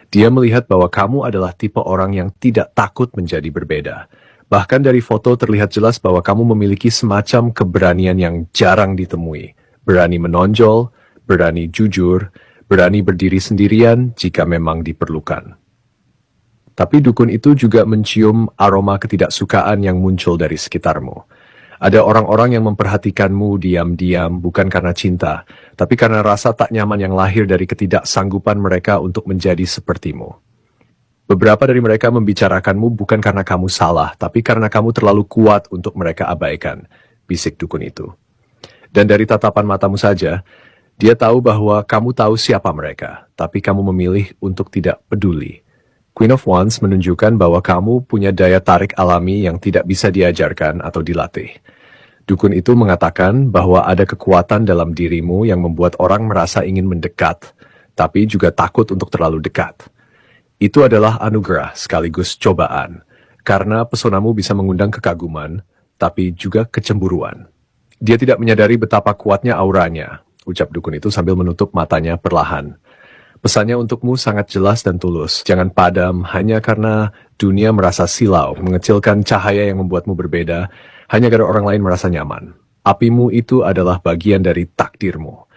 Dia melihat bahwa kamu adalah tipe orang yang tidak takut menjadi berbeda. Bahkan dari foto terlihat jelas bahwa kamu memiliki semacam keberanian yang jarang ditemui. Berani menonjol, berani jujur, berani berdiri sendirian jika memang diperlukan. Tapi dukun itu juga mencium aroma ketidaksukaan yang muncul dari sekitarmu. Ada orang-orang yang memperhatikanmu diam-diam bukan karena cinta, tapi karena rasa tak nyaman yang lahir dari ketidaksanggupan mereka untuk menjadi sepertimu. Beberapa dari mereka membicarakanmu bukan karena kamu salah, tapi karena kamu terlalu kuat untuk mereka abaikan, bisik dukun itu. Dan dari tatapan matamu saja, dia tahu bahwa kamu tahu siapa mereka, tapi kamu memilih untuk tidak peduli. Queen of Wands menunjukkan bahwa kamu punya daya tarik alami yang tidak bisa diajarkan atau dilatih. Dukun itu mengatakan bahwa ada kekuatan dalam dirimu yang membuat orang merasa ingin mendekat, tapi juga takut untuk terlalu dekat. Itu adalah anugerah sekaligus cobaan, karena pesonamu bisa mengundang kekaguman, tapi juga kecemburuan. Dia tidak menyadari betapa kuatnya auranya, ucap dukun itu sambil menutup matanya perlahan. Pesannya untukmu sangat jelas dan tulus. Jangan padam hanya karena dunia merasa silau, mengecilkan cahaya yang membuatmu berbeda, hanya agar orang lain merasa nyaman. Apimu itu adalah bagian dari takdirmu.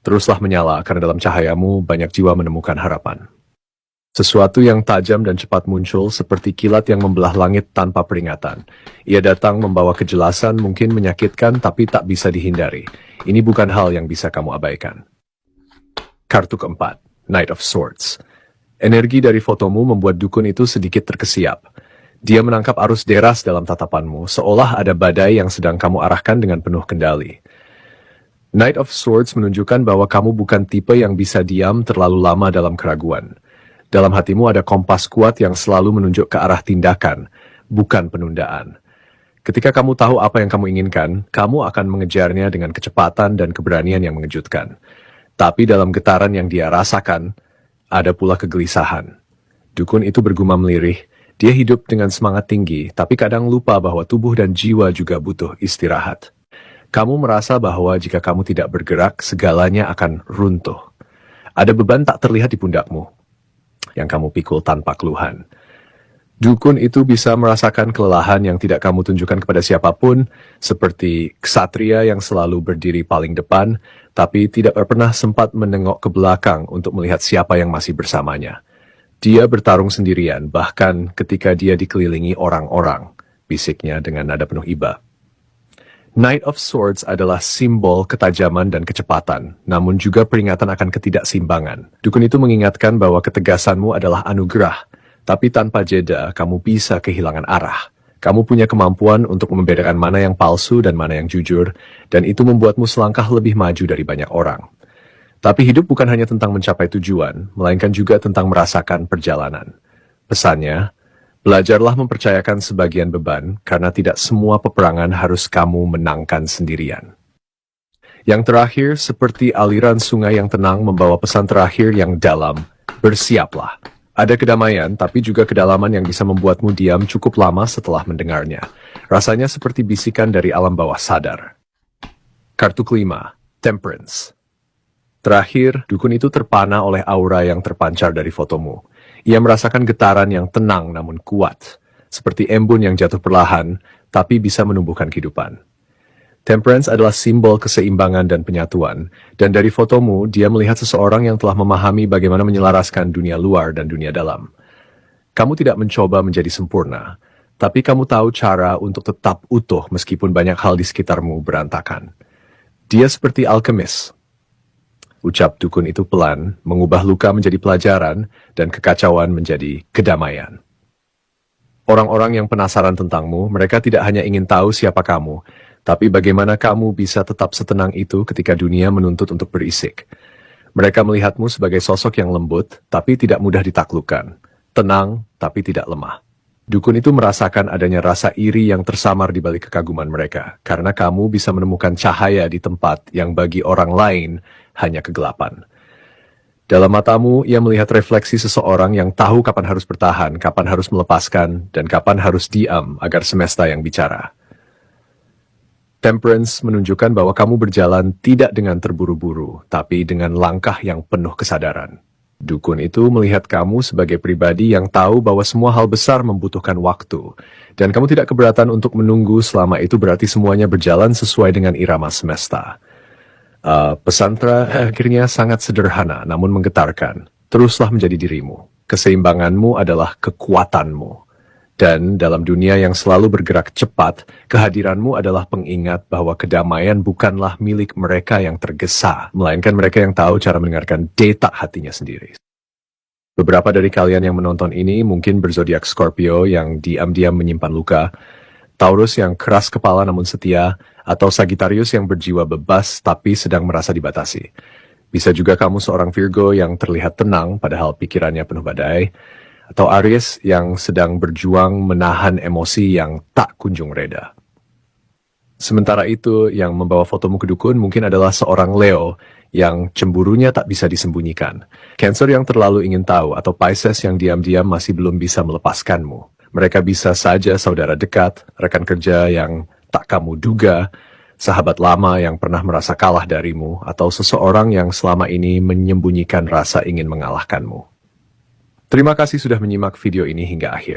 Teruslah menyala, karena dalam cahayamu banyak jiwa menemukan harapan. Sesuatu yang tajam dan cepat muncul seperti kilat yang membelah langit tanpa peringatan. Ia datang membawa kejelasan, mungkin menyakitkan tapi tak bisa dihindari. Ini bukan hal yang bisa kamu abaikan. Kartu keempat, Knight of Swords. Energi dari fotomu membuat dukun itu sedikit terkesiap. Dia menangkap arus deras dalam tatapanmu, seolah ada badai yang sedang kamu arahkan dengan penuh kendali. Knight of Swords menunjukkan bahwa kamu bukan tipe yang bisa diam terlalu lama dalam keraguan. Dalam hatimu ada kompas kuat yang selalu menunjuk ke arah tindakan, bukan penundaan. Ketika kamu tahu apa yang kamu inginkan, kamu akan mengejarnya dengan kecepatan dan keberanian yang mengejutkan. Tapi dalam getaran yang dia rasakan, ada pula kegelisahan. Dukun itu bergumam lirih, dia hidup dengan semangat tinggi, tapi kadang lupa bahwa tubuh dan jiwa juga butuh istirahat. Kamu merasa bahwa jika kamu tidak bergerak, segalanya akan runtuh. Ada beban tak terlihat di pundakmu, yang kamu pikul tanpa keluhan. Dukun itu bisa merasakan kelelahan yang tidak kamu tunjukkan kepada siapapun, seperti ksatria yang selalu berdiri paling depan, tapi tidak pernah sempat menengok ke belakang untuk melihat siapa yang masih bersamanya. Dia bertarung sendirian, bahkan ketika dia dikelilingi orang-orang, bisiknya dengan nada penuh iba. Knight of Swords adalah simbol ketajaman dan kecepatan, namun juga peringatan akan ketidakseimbangan. Dukun itu mengingatkan bahwa ketegasanmu adalah anugerah, tapi tanpa jeda, kamu bisa kehilangan arah. Kamu punya kemampuan untuk membedakan mana yang palsu dan mana yang jujur, dan itu membuatmu selangkah lebih maju dari banyak orang. Tapi hidup bukan hanya tentang mencapai tujuan, melainkan juga tentang merasakan perjalanan. Pesannya, belajarlah mempercayakan sebagian beban, karena tidak semua peperangan harus kamu menangkan sendirian. Yang terakhir, seperti aliran sungai yang tenang membawa pesan terakhir yang dalam, bersiaplah. Ada kedamaian, tapi juga kedalaman yang bisa membuatmu diam cukup lama setelah mendengarnya. Rasanya seperti bisikan dari alam bawah sadar. Kartu kelima, Temperance. Terakhir, dukun itu terpana oleh aura yang terpancar dari fotomu. Ia merasakan getaran yang tenang namun kuat, seperti embun yang jatuh perlahan, tapi bisa menumbuhkan kehidupan. Temperance adalah simbol keseimbangan dan penyatuan, dan dari fotomu, dia melihat seseorang yang telah memahami bagaimana menyelaraskan dunia luar dan dunia dalam. Kamu tidak mencoba menjadi sempurna, tapi kamu tahu cara untuk tetap utuh meskipun banyak hal di sekitarmu berantakan. Dia seperti alkemis. Ucap dukun itu pelan, mengubah luka menjadi pelajaran, dan kekacauan menjadi kedamaian. Orang-orang yang penasaran tentangmu, mereka tidak hanya ingin tahu siapa kamu, tapi bagaimana kamu bisa tetap setenang itu ketika dunia menuntut untuk berisik. Mereka melihatmu sebagai sosok yang lembut, tapi tidak mudah ditaklukkan. Tenang, tapi tidak lemah. Dukun itu merasakan adanya rasa iri yang tersamar di balik kekaguman mereka, karena kamu bisa menemukan cahaya di tempat yang bagi orang lain hanya kegelapan. Dalam matamu, ia melihat refleksi seseorang yang tahu kapan harus bertahan, kapan harus melepaskan, dan kapan harus diam agar semesta yang bicara. Temperance menunjukkan bahwa kamu berjalan tidak dengan terburu-buru, tapi dengan langkah yang penuh kesadaran. Dukun itu melihat kamu sebagai pribadi yang tahu bahwa semua hal besar membutuhkan waktu, dan kamu tidak keberatan untuk menunggu selama itu berarti semuanya berjalan sesuai dengan irama semesta. Pesantra akhirnya sangat sederhana namun menggetarkan. Teruslah menjadi dirimu. Keseimbanganmu adalah kekuatanmu. Dan dalam dunia yang selalu bergerak cepat, kehadiranmu adalah pengingat bahwa kedamaian bukanlah milik mereka yang tergesa, melainkan mereka yang tahu cara mendengarkan detak hatinya sendiri. Beberapa dari kalian yang menonton ini mungkin berzodiak Scorpio yang diam-diam menyimpan luka, Taurus yang keras kepala namun setia, atau Sagittarius yang berjiwa bebas tapi sedang merasa dibatasi. Bisa juga kamu seorang Virgo yang terlihat tenang padahal pikirannya penuh badai, atau Aries yang sedang berjuang menahan emosi yang tak kunjung reda. Sementara itu, yang membawa fotomu ke dukun mungkin adalah seorang Leo yang cemburunya tak bisa disembunyikan, Cancer yang terlalu ingin tahu, atau Pisces yang diam-diam masih belum bisa melepaskanmu. Mereka bisa saja saudara dekat, rekan kerja yang tak kamu duga, sahabat lama yang pernah merasa kalah darimu, atau seseorang yang selama ini menyembunyikan rasa ingin mengalahkanmu. Terima kasih sudah menyimak video ini hingga akhir.